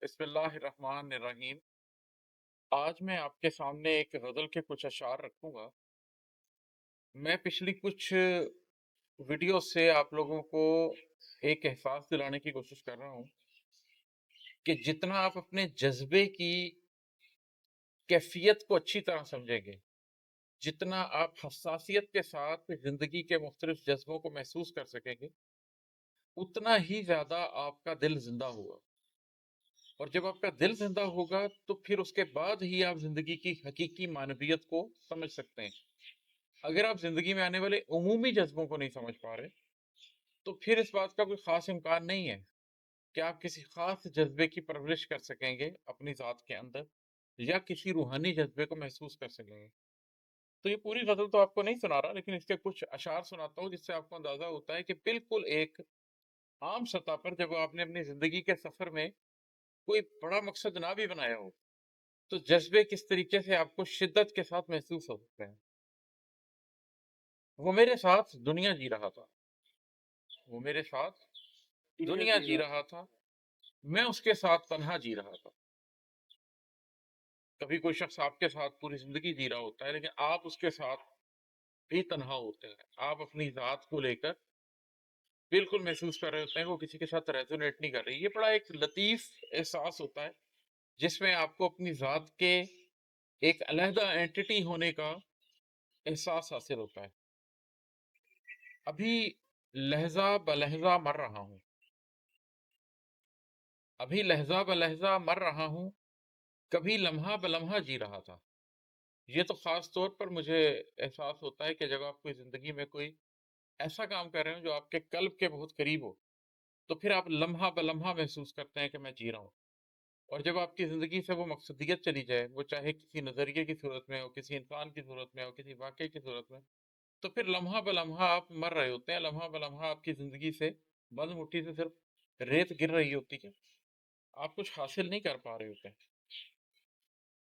بسم اللہ الرحمن الرحیم۔ آج میں آپ کے سامنے ایک غزل کے کچھ اشعار رکھوں گا۔ میں پچھلی کچھ ویڈیو سے آپ لوگوں کو ایک احساس دلانے کی کوشش کر رہا ہوں کہ جتنا آپ اپنے جذبے کی کیفیت کو اچھی طرح سمجھیں گے، جتنا آپ حساسیت کے ساتھ زندگی کے مختلف جذبوں کو محسوس کر سکیں گے، اتنا ہی زیادہ آپ کا دل زندہ ہوگا۔ اور جب آپ کا دل زندہ ہوگا تو پھر اس کے بعد ہی آپ زندگی کی حقیقی معنویت کو سمجھ سکتے ہیں۔ اگر آپ زندگی میں آنے والے عمومی جذبوں کو نہیں سمجھ پا رہے تو پھر اس بات کا کوئی خاص امکان نہیں ہے کہ آپ کسی خاص جذبے کی پرورش کر سکیں گے اپنی ذات کے اندر، یا کسی روحانی جذبے کو محسوس کر سکیں گے۔ تو یہ پوری غزل تو آپ کو نہیں سنا رہا، لیکن اس کے کچھ اشعار سناتا ہوں جس سے آپ کو اندازہ ہوتا ہے کہ بالکل ایک عام سطح پر جب آپ نے اپنی زندگی کے سفر میں کوئی بڑا مقصد نہ بھی بنایا ہو تو جذبے کس طریقے سے آپ کو شدت کے ساتھ محسوس ہو سکتے ہیں۔ وہ میرے ساتھ دنیا جی رہا تھا، وہ میرے ساتھ دنیا جی رہا تھا، میں اس کے ساتھ تنہا جی رہا تھا۔ کبھی کوئی شخص آپ کے ساتھ پوری زندگی جی رہا ہوتا ہے، لیکن آپ اس کے ساتھ بھی تنہا ہوتے ہیں۔ آپ اپنی ذات کو لے کر بالکل محسوس کر رہے ہوتے ہیں، وہ کسی کے ساتھ ریزونیٹ نہیں کر رہی۔ یہ بڑا ایک لطیف احساس ہوتا ہے جس میں آپ کو اپنی ذات کے ایک علیحدہ اینٹی ہونے کا احساس حاصل ہوتا ہے۔ ابھی لہجہ بلہجہ مر رہا ہوں، ابھی لہجہ بلہجہ مر رہا ہوں، کبھی لمحہ بلمحہ جی رہا تھا۔ یہ تو خاص طور پر مجھے احساس ہوتا ہے کہ جب آپ کوئی زندگی میں کوئی ایسا کام کر رہے ہوں جو آپ کے قلب کے بہت قریب ہو، تو پھر آپ لمحہ بلمحہ محسوس کرتے ہیں کہ میں جی رہا ہوں۔ اور جب آپ کی زندگی سے وہ مقصدیت چلی جائے، وہ چاہے کسی نظریے کی صورت میں ہو، کسی انسان کی صورت میں ہو، کسی واقعے کی صورت میں، تو پھر لمحہ بلمحہ آپ مر رہے ہوتے ہیں۔ لمحہ بلمحہ آپ کی زندگی سے بند مٹھی سے صرف ریت گر رہی ہوتی ہے، آپ کچھ حاصل نہیں کر پا رہے ہوتے ہیں۔